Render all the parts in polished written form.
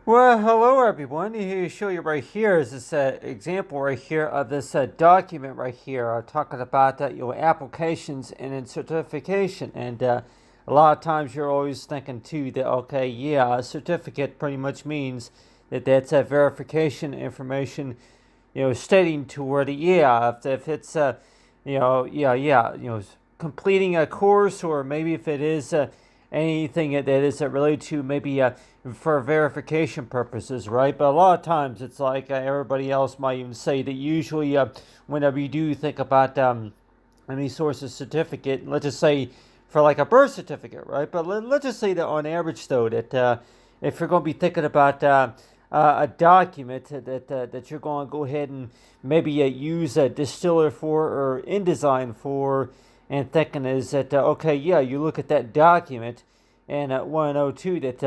Well, hello everyone. Here to show you right here is this example right here of this document right here, talking about your applications and then certification. And a lot of times you're always thinking too that okay, yeah, a certificate pretty much means that that's a verification information, stating to where the yeah, if it's completing a course, or maybe if it is anything that is related to maybe for verification purposes, right? But a lot of times it's like everybody else might even say that usually whenever you do think about any source of certificate, let's just say for like a birth certificate, right? But let's just say that on average, though, that if you're going to be thinking about a document that you're going to go ahead and maybe use a distiller for or InDesign for, and thinking is that okay, yeah, you look at that document and want to know too that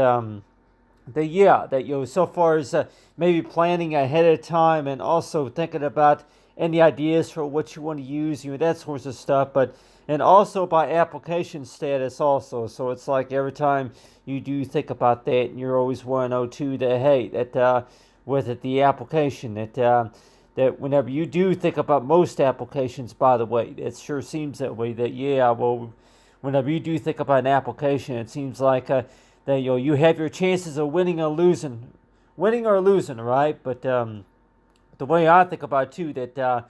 so far as maybe planning ahead of time and also thinking about any ideas for what you want to use, that sorts of stuff, but and also by application status also. So it's like every time you do think about that, and you're always want to know too that hey, that with it the application that whenever you do think about most applications, by the way, it sure seems that way. That yeah, well, whenever you do think about an application, it seems like that you have your chances of winning or losing, right? But the way I think about it too, that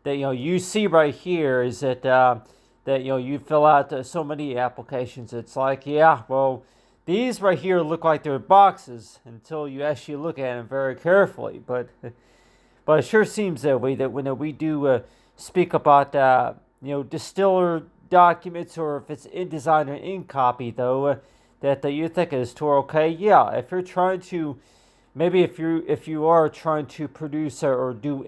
you see right here is that you fill out so many applications. It's like yeah, well, these right here look like they're boxes until you actually look at them very carefully, but it sure seems that way. That when we do speak about distiller documents, or if it's InDesign or InCopy, though, that you think is to okay, yeah. If you're trying to, maybe if you are trying to produce or do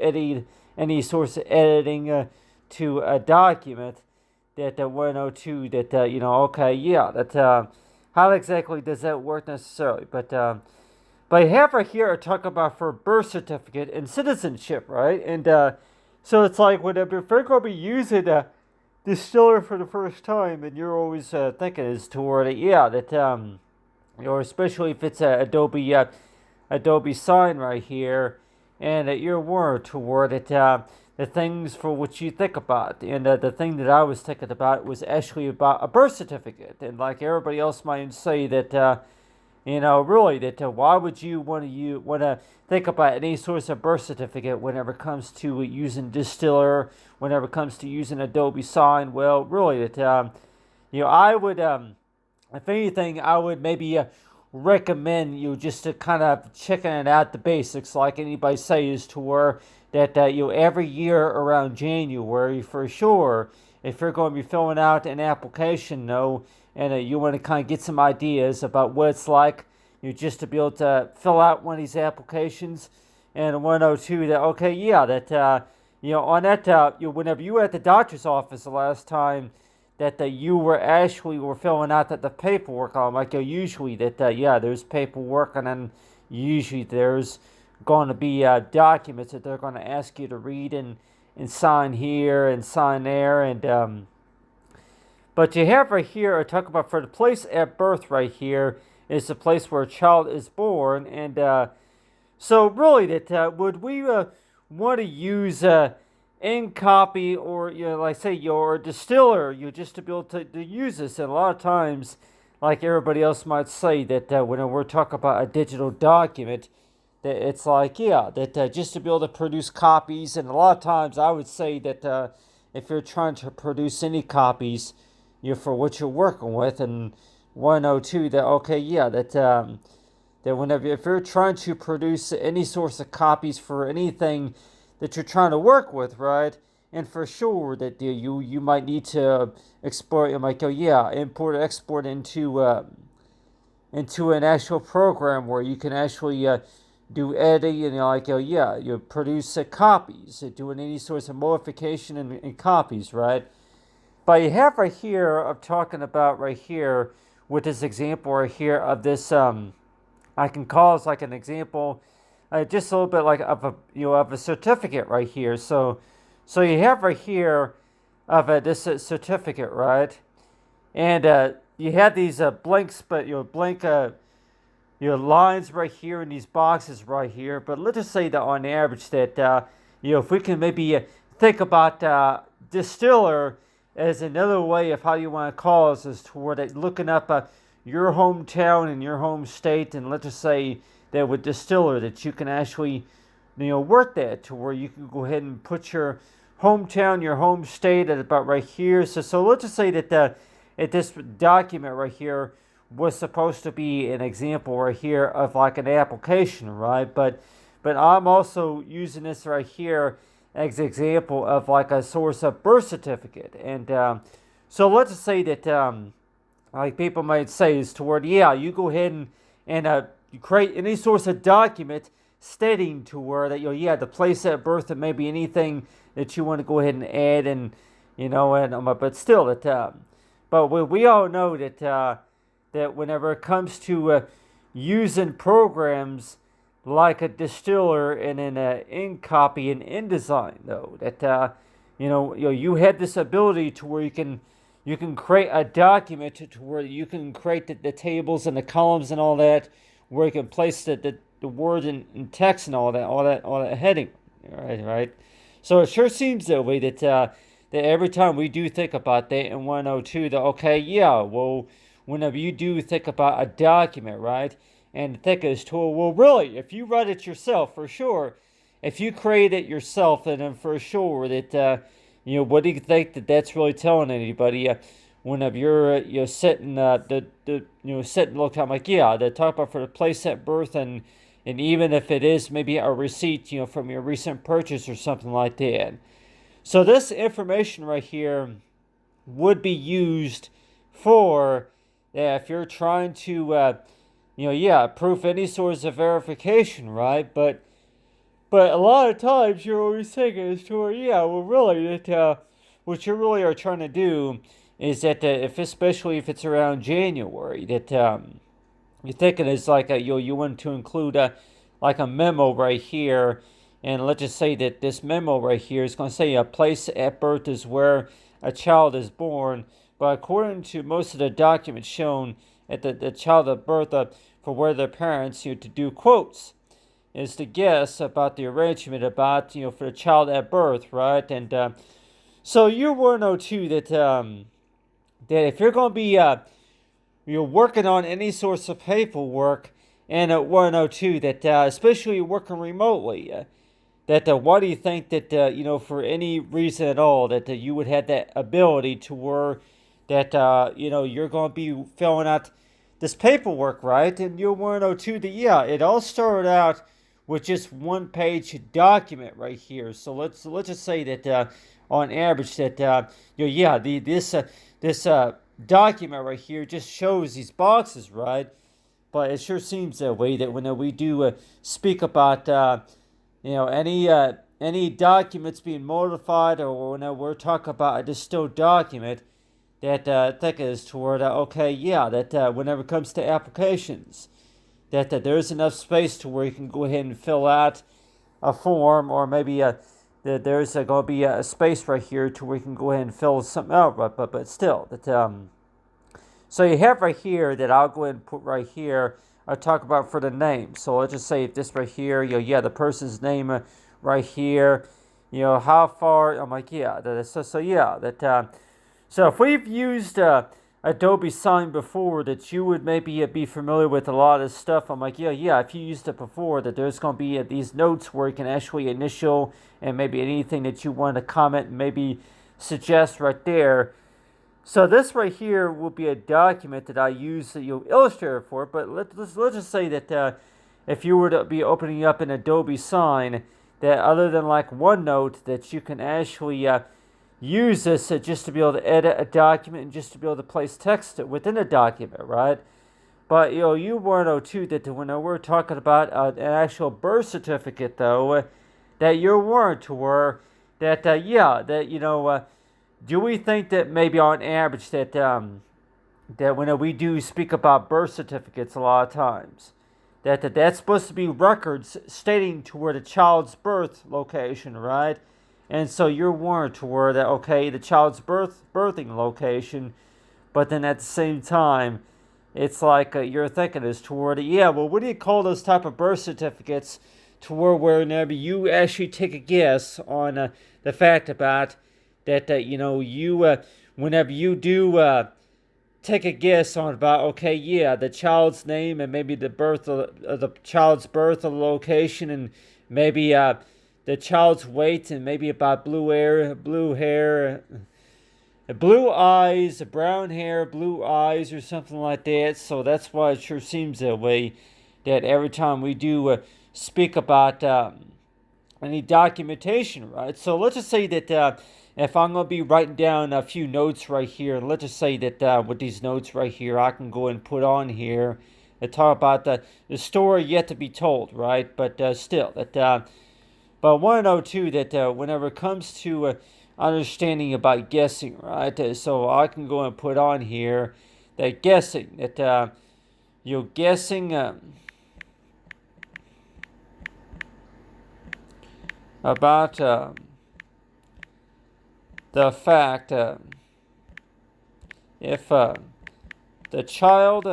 any source of editing to a document, that 102 that okay, yeah, that how exactly does that work necessarily, but I have right here a talk about for birth certificate and citizenship, right? And so it's like whenever if you're going to be using a distiller for the first time, and you're always thinking is toward it, yeah, that especially if it's a Adobe sign right here, and that you're warned toward it. The things for which you think about, and the thing that I was thinking about was actually about a birth certificate, and like everybody else might say that really, that why would you want to think about any source of birth certificate whenever it comes to using Distiller, whenever it comes to using Adobe Sign? Well, really, that I would, if anything, I would maybe recommend you just to kind of checking it out the basics, like anybody says, to where that every year around January for sure, if you're going to be filling out an application, though, and you want to kind of get some ideas about what it's like, just to be able to fill out one of these applications, and 102 that okay, yeah, that on that whenever you were at the doctor's office the last time, that you were filling out the paperwork on, like usually that yeah, there's paperwork, and then usually there's going to be documents that they're going to ask you to read and sign here and sign there, and but you have right here, I talk about for the place at birth right here is the place where a child is born. And so really that would we want to use in copy, or like say your distiller, just to be able to use this. And a lot of times, like everybody else might say, that when we're talking about a digital document, that it's like yeah, that just to be able to produce copies. And a lot of times I would say that if you're trying to produce any copies, for what you're working with, and 102 that okay, yeah, that whenever if you're trying to produce any source of copies for anything that you're trying to work with, right? And for sure that you might need to export. You might go yeah, import or export into an actual program where you can actually do editing, and like yeah, you produce copies, doing any sorts of modification and copies, right? But you have right here of talking about right here with this example right here of this I can call this like an example, just a little bit like of a of a certificate right here. So you have right here of this certificate, right? And you have these blanks, but blank lines right here in these boxes right here. But let's just say that on average that if we can maybe think about Distiller as another way of how you want to call us, is toward looking up your hometown and your home state, and let's just say that with Distiller that you can actually work that to where you can go ahead and put your hometown, your home state at about right here. So let's just say that this document right here was supposed to be an example right here of like an application, right? But I'm also using this right here as an example of like a source of birth certificate. And so let's just say that like people might say is toward, you go ahead and you create any source of document stating to where that the place at birth and maybe anything that you want to go ahead and add, and but still that but we all know that that whenever it comes to using programs like a Distiller and an InCopy and InDesign, though that you have this ability to where you can create a document to where you can create the tables and the columns and all that, where you can place the words and text and all that heading, right? So it sure seems that way that that every time we do think about that in 102, that whenever you do think about a document, right, and think as to, well, really, if you write it yourself, for sure, if you create it yourself, then for sure that what do you think that that's really telling anybody? Whenever you're sitting sitting look, I'm like, they talk about for the place at birth, and even if it is maybe a receipt from your recent purchase or something like that. So this information right here would be used for if you're trying to proof any sorts of verification, right? But a lot of times you're always thinking is to really that what you really are trying to do is that especially if it's around January, that you're thinking it's like you want to include like a memo right here, and let's just say that this memo right here is going to say a place at birth is where a child is born, but according to most of the documents shown at the child at birth for where their parents to do quotes is to guess about the arrangement about for the child at birth, right? And so you want to know too that that if you're going to be you're working on any sorts of paperwork, and want to know too that especially working remotely, that why do you think that for any reason at all that you would have that ability to where that you're going to be filling out this paperwork, right? And you'll want to know too that it all started out with just one page document right here. So let's just say that on average that this document right here just shows these boxes, right? But it sure seems that way that when we do speak about any documents being modified, or when we're talking about a distilled document, that I think is toward that whenever it comes to applications, that there's enough space to where you can go ahead and fill out a form, or maybe that there's going to be a space right here to where you can go ahead and fill something out, but still that so you have right here that I'll go ahead and put right here. I'll talk about for the name. So let's just say if this right here, the person's name right here, how far. I'm like, so if we've used Adobe Sign before, that you would maybe be familiar with a lot of stuff. I'm like, if you used it before, that there's going to be these notes where you can actually initial and maybe anything that you want to comment and maybe suggest right there. So this right here will be a document that I use Illustrator for, but let's just say that if you were to be opening up an Adobe Sign, that other than like OneNote, that you can actually use this just to be able to edit a document and just to be able to place text within a document, right? But you want to know too that when we're talking about an actual birth certificate, though, that you're warned to where that do we think that maybe on average that that when we do speak about birth certificates a lot of times, that's supposed to be records stating to where the child's birth location, right? And so you're warned to where that the child's birthing location, but then at the same time, it's like you're thinking is toward yeah. Well, what do you call those type of birth certificates? To where whenever you actually take a guess on the fact about that, you whenever you do take a guess on about okay, yeah, the child's name and maybe the birth of the child's birth, of the location, and maybe the child's weight, and maybe about blue hair, blue eyes, brown hair, blue eyes, or something like that. So that's why it sure seems that way. That every time we do speak about any documentation, right? So let's just say that if I'm going to be writing down a few notes right here, let's just say that with these notes right here, I can go and put on here and talk about the story yet to be told, right? But still, but I want to know too that whenever it comes to understanding about guessing, right? So I can go and put on here that guessing, that you're guessing about the fact if the child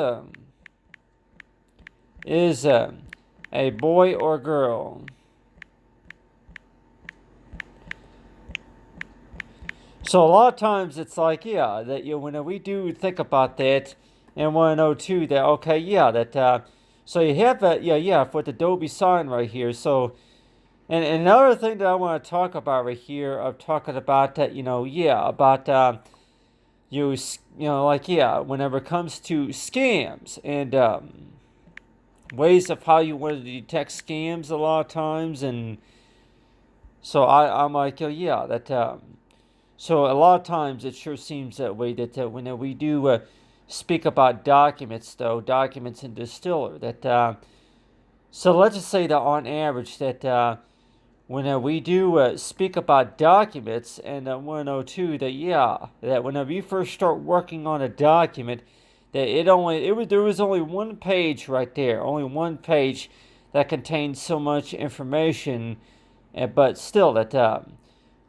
is a boy or girl. So a lot of times it's like, yeah, that when we do think about that, and want to know too that okay, yeah, that so you have that, yeah, for the Adobe sign right here. So and another thing that I want to talk about right here, of talking about that, yeah, about like yeah, whenever it comes to scams and ways of how you want to detect scams a lot of times, and so I'm like, oh yeah, that. So a lot of times it sure seems that way that when we do speak about documents, though documents in Distiller, that so let's just say that on average that when we do speak about documents, and 102 that yeah, that whenever you first start working on a document, that there was only one page right there, only one page that contained so much information, but still that.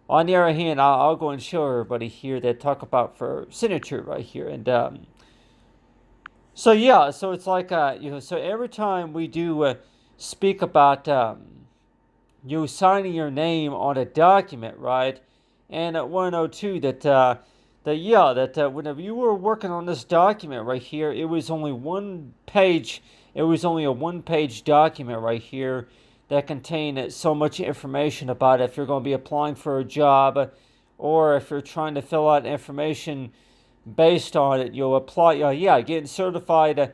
On the other hand, I'll go and show everybody here that talk about for signature right here, and so yeah, so it's like so every time we do speak about you signing your name on a document, right? And at 102 that whenever you were working on this document right here, it was only one page. It was only a one-page document right here that contained so much information about if you're going to be applying for a job, or if you're trying to fill out information based on it. You'll apply, yeah, getting certified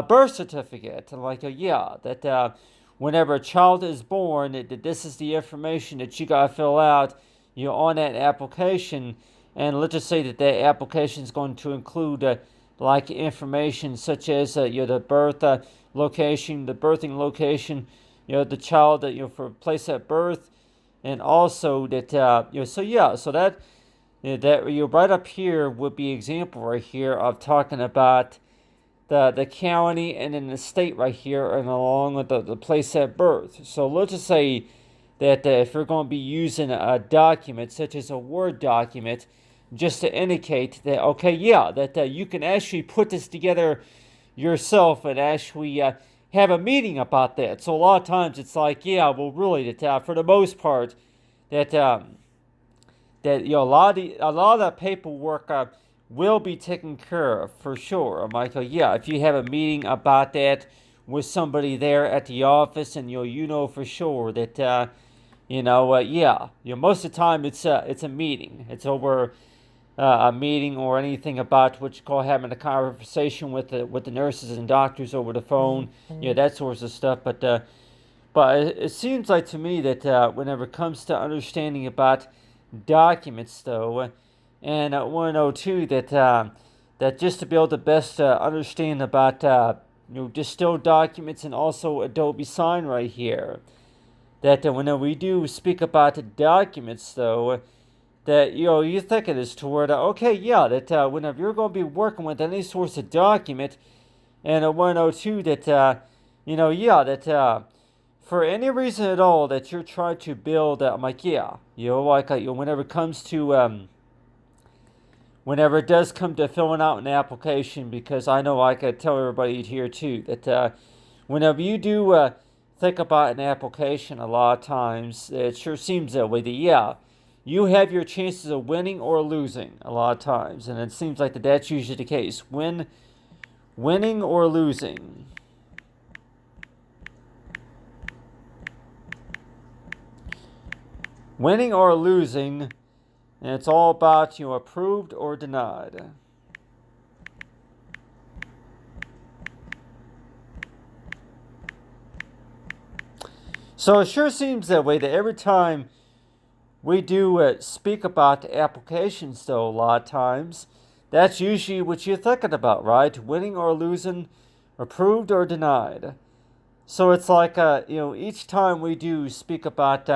birth certificate, and like yeah, that whenever a child is born, that this is the information that you gotta fill out, on that application. And let's just say that that application is going to include like information such as the birth location, the birthing location, the child that for place at birth, and also that so yeah, so that that right up here would be example right here of talking about the county and then the state right here, and along with the place at birth. So let's just say that if you're going to be using a document such as a Word document, just to indicate that okay, yeah, that you can actually put this together yourself and actually have a meeting about that. So a lot of times it's like, yeah, well, really, that for the most part, that that a lot of that paperwork will be taken care of for sure. I'm like, oh, yeah, if you have a meeting about that with somebody there at the office, and for sure that yeah, most of the time it's a meeting. It's over a meeting or anything about what you call having a conversation with the nurses and doctors over the phone, that sorts of stuff. But it seems like to me that whenever it comes to understanding about documents, though, and 102 that just to be able to best understand about distilled documents, and also Adobe Sign right here, that when we do speak about the documents, though, that you think it is toward okay, yeah, that whenever you're going to be working with any source of document, and 102 that yeah, that for any reason at all that you're trying to build, I'm like, yeah, like whenever it comes to whenever it does come to filling out an application, because I know I could tell everybody here too that whenever you do think about an application, a lot of times it sure seems that way. That yeah, you have your chances of winning or losing a lot of times, and it seems like that's usually the case. Winning or losing. Winning or losing, and it's all about approved or denied. So it sure seems that way that every time we do speak about the applications, though, a lot of times, that's usually what you're thinking about, right? Winning or losing, approved or denied. So it's like, each time we do speak about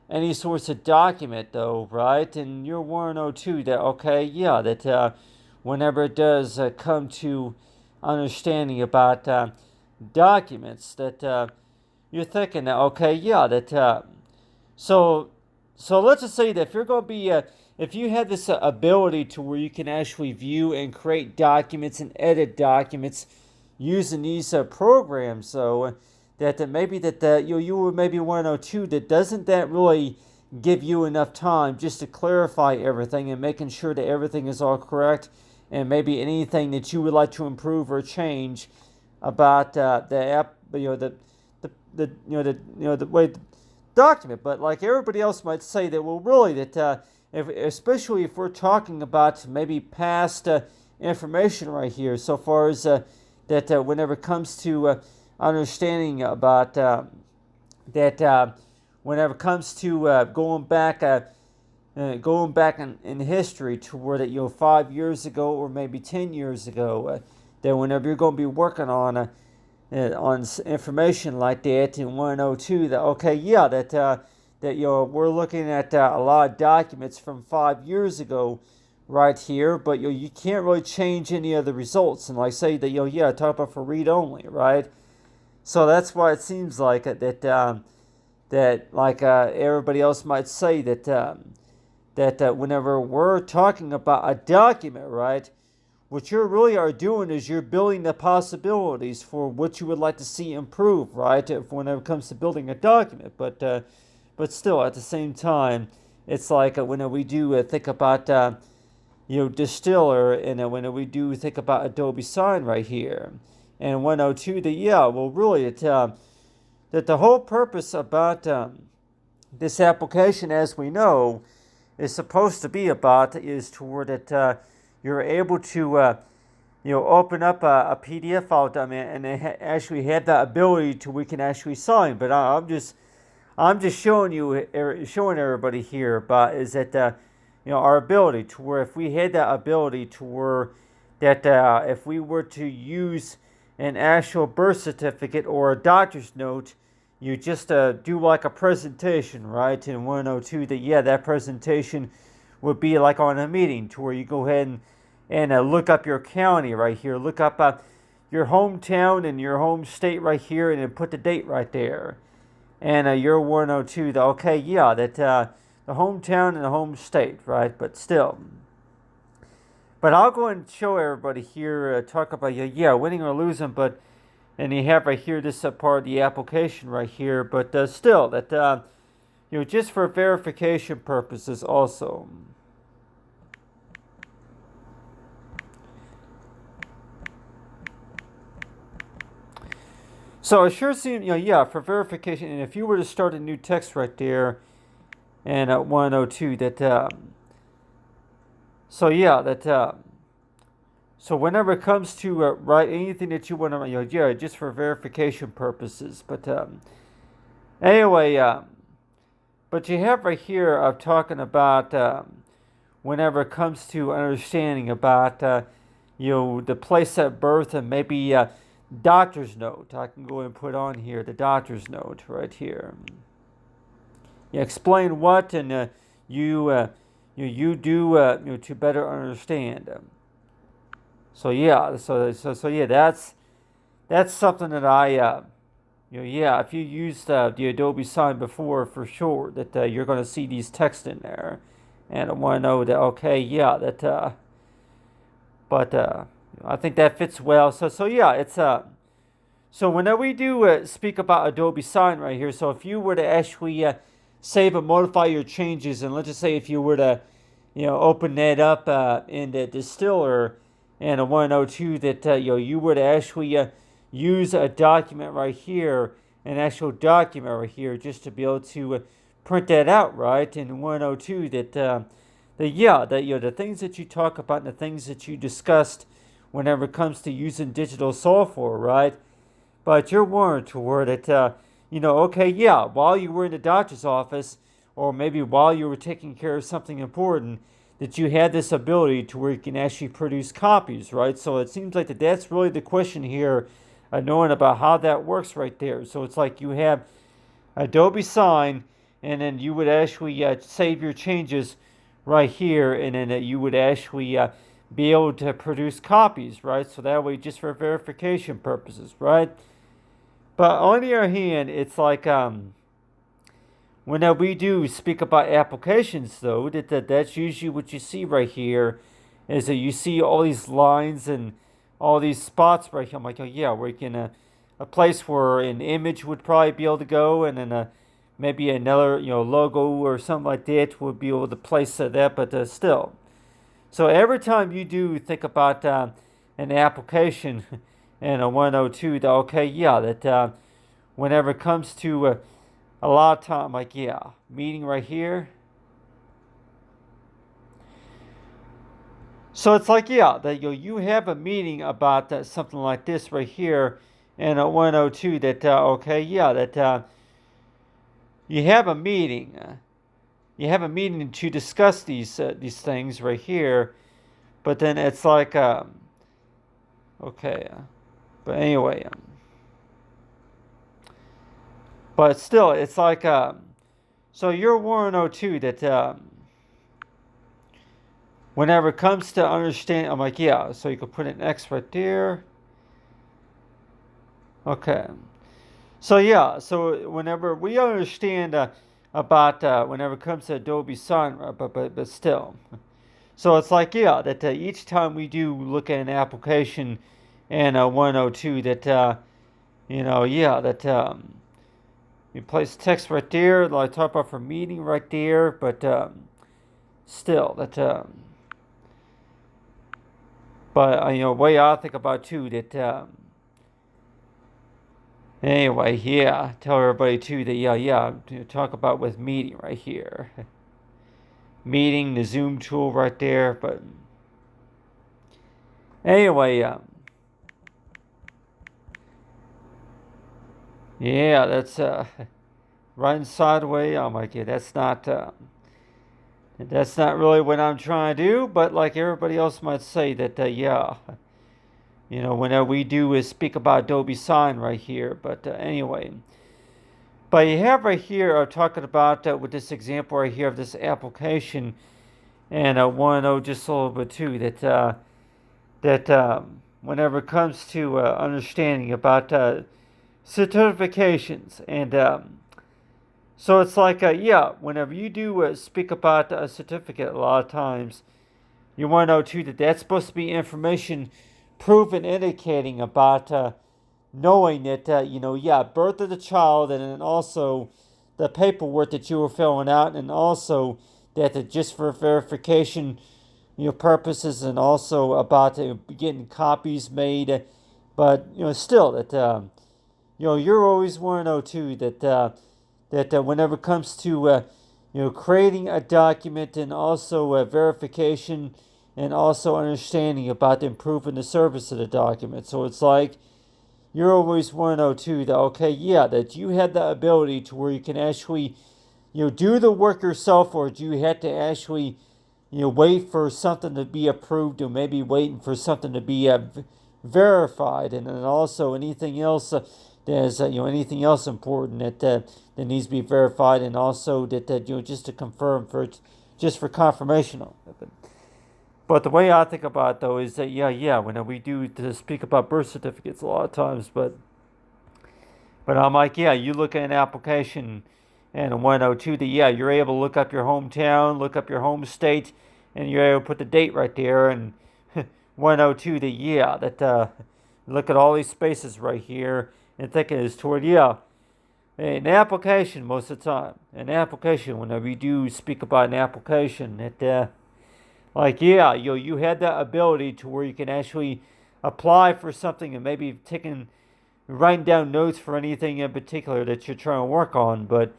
any sorts of document, though, right? And you're want to know, too, that, okay, yeah, that whenever it does come to understanding about documents, that you're thinking that, okay, yeah, that so so let's just say that if you're going to be if you have this ability to where you can actually view and create documents and edit documents using these programs, so that maybe that you would maybe want to know too, that doesn't that really give you enough time just to clarify everything and making sure that everything is all correct, and maybe anything that you would like to improve or change about the app, the way the document. But like everybody else might say that, well, really that especially if we're talking about maybe past information right here, so far as that whenever it comes to understanding about that whenever it comes to going back in history to where that 5 years ago or maybe 10 years ago, that whenever you're going to be working on information like that, and want to know too that, okay, yeah, that we're looking at a lot of documents from 5 years ago right here, but you can't really change any of the results. And like say that yeah, talk about for read only, right? So that's why it seems like that like everybody else might say that whenever we're talking about a document, right, what you really are doing is you're building the possibilities for what you would like to see improve, right? Whenever it comes to building a document, but still at the same time, it's like when we do think about Distiller, and when we do think about Adobe Sign right here, and 102, that yeah, well really that the whole purpose about this application, as we know, is supposed to be about is toward that you're able to open up a PDF file, and actually have the ability to we can actually sign. But I'm just showing everybody here about is that our ability to where if we had that ability to where that if we were to use an actual birth certificate or a doctor's note, you just do like a presentation, right? And 102 that yeah, that presentation would be like on a meeting to where you go ahead and look up your county right here, look up your hometown and your home state right here, and then put the date right there. And you're 102 that okay, yeah, that the hometown and the home state, right? But still. But I'll go and show everybody here, talk about yeah, winning or losing, but and you have right here this part of the application right here, but still that just for verification purposes also. So it sure seems, yeah, for verification, and if you were to start a new text right there, and at 102, that, so yeah, that, so whenever it comes to write anything that you want to, yeah, just for verification purposes, but anyway, but you have right here of talking about whenever it comes to understanding about, the place at birth and maybe doctor's note. I can go and put on here the doctor's note right here. You explain what, and you do to better understand. So yeah, so yeah, that's something that I yeah, if you used the Adobe Sign before, for sure that you're going to see these text in there, and I want to know that okay, yeah, that But I think that fits well. So yeah, it's so whenever we do speak about Adobe Sign right here, so if you were to actually save and modify your changes, and let's just say if you were to, open that up in the Distiller and a 102, that you were to actually use a document right here, an actual document right here, just to be able to print that out, right? In 102, the things that you talk about and the things that you discussed whenever it comes to using digital software, right? But you're warned toward it, okay, yeah, while you were in the doctor's office, or maybe while you were taking care of something important, that you had this ability to where you can actually produce copies, right? So it seems like that's really the question here, knowing about how that works right there. So it's like you have Adobe Sign, and then you would actually save your changes right here, and then you would actually be able to produce copies, right? So that way, just for verification purposes, right? But on the other hand, it's like when we do speak about applications, though, that's usually what you see right here, is that you see all these lines and all these spots right here. I'm like, oh yeah, where you can a place where an image would probably be able to go, and then maybe another logo or something like that would be able to place that. But still, so every time you do think about an application and a 102, okay, yeah, that whenever it comes to a lot of time, like, yeah, meeting right here. So it's like, yeah, that you have a meeting about something like this right here, and a 102, that okay, yeah, that you have a meeting. You have a meeting to discuss these things right here, but then it's like okay, but anyway, but still, it's like so you're 102, that whenever it comes to understanding, I'm like, yeah, so you could put an X right there. Okay. So yeah, so whenever we understand about whenever it comes to Adobe Sign, but still, so it's like, yeah, that each time we do look at an application and 102, that yeah, that you place text right there, like I talk about for meeting right there, but still that but way I think about too, that anyway, yeah, tell everybody too that yeah, talk about with meeting right here. Meeting, the Zoom tool right there, but anyway, yeah, that's running sideways. I'm like, yeah, that's not really what I'm trying to do, but like everybody else might say that, yeah, whenever we do is speak about Adobe Sign right here, but anyway. But you have right here, talking about with this example right here of this application, and I want to know just a little bit too, that whenever it comes to understanding about certifications, and so it's like, yeah, whenever you do speak about a certificate, a lot of times you want to know too that that's supposed to be information proven, indicating about knowing that yeah, birth of the child, and then also the paperwork that you were filling out, and also that just for verification purposes, and also about getting copies made, but still that you're always want to know too that whenever it comes to creating a document, and also verification, and also understanding about improving the service of the document. So it's like you're always want to know too that, okay, yeah, that you had the ability to where you can actually do the work yourself, or do you have to actually wait for something to be approved, or maybe waiting for something to be verified, and then also anything else there's anything else important that needs to be verified, and also that just to confirm for just for confirmation. But the way I think about it, though, is that yeah, when we do to speak about birth certificates a lot of times, but I'm like, yeah, you look at an application and a 102, that yeah, you're able to look up your hometown, look up your home state, and you're able to put the date right there, and 102 that yeah, that look at all these spaces right here and thinking is toward yeah. An application most of the time. An application, whenever you do speak about an application, it like yeah, you had that ability to where you can actually apply for something and maybe taking writing down notes for anything in particular that you're trying to work on, but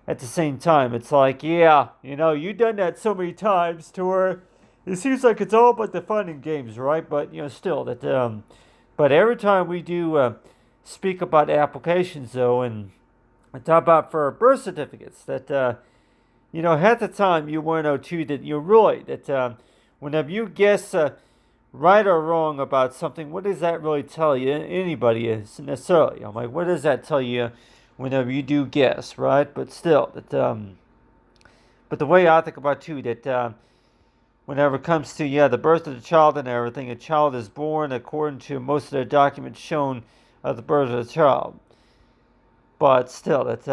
at the same time, it's like, yeah, you've done that so many times to where it seems like it's all but the fun in games, right? But still that. But every time we do speak about applications, though, and talk about for birth certificates, that half the time you want to know too that you're really that whenever you guess right or wrong about something, what does that really tell you? Anybody is necessarily. I'm like, what does that tell you? Whenever you do guess, right? But still, that but the way I think about too that whenever it comes to the birth of the child and everything, a child is born according to most of the documents shown of the birth of the child. But still, that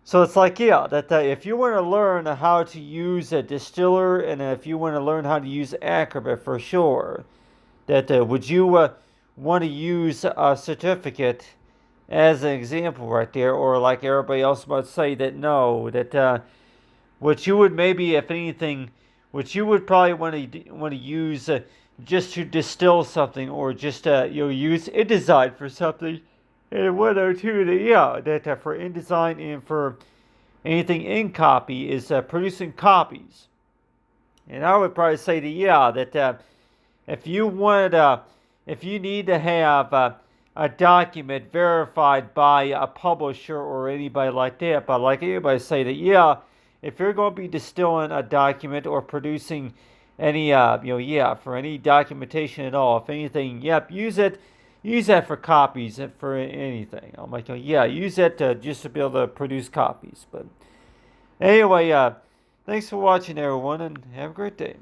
so it's like that if you want to learn how to use a distiller and if you want to learn how to use Acrobat for sure, that would you want to use a certificate? As an example right there, or like everybody else might say that no, that what you would maybe, if anything, what you would probably want to use just to distill something, or just use InDesign for something, and one or two that for InDesign and for anything in copy is producing copies, and I would probably say that if you wanted if you need to have a document verified by a publisher or anybody like that. But like anybody say that, if you're going to be distilling a document or producing any, for any documentation at all, if anything, use it. Use that for copies and for anything. I'm like, use that just to be able to produce copies. But anyway, thanks for watching, everyone, and have a great day.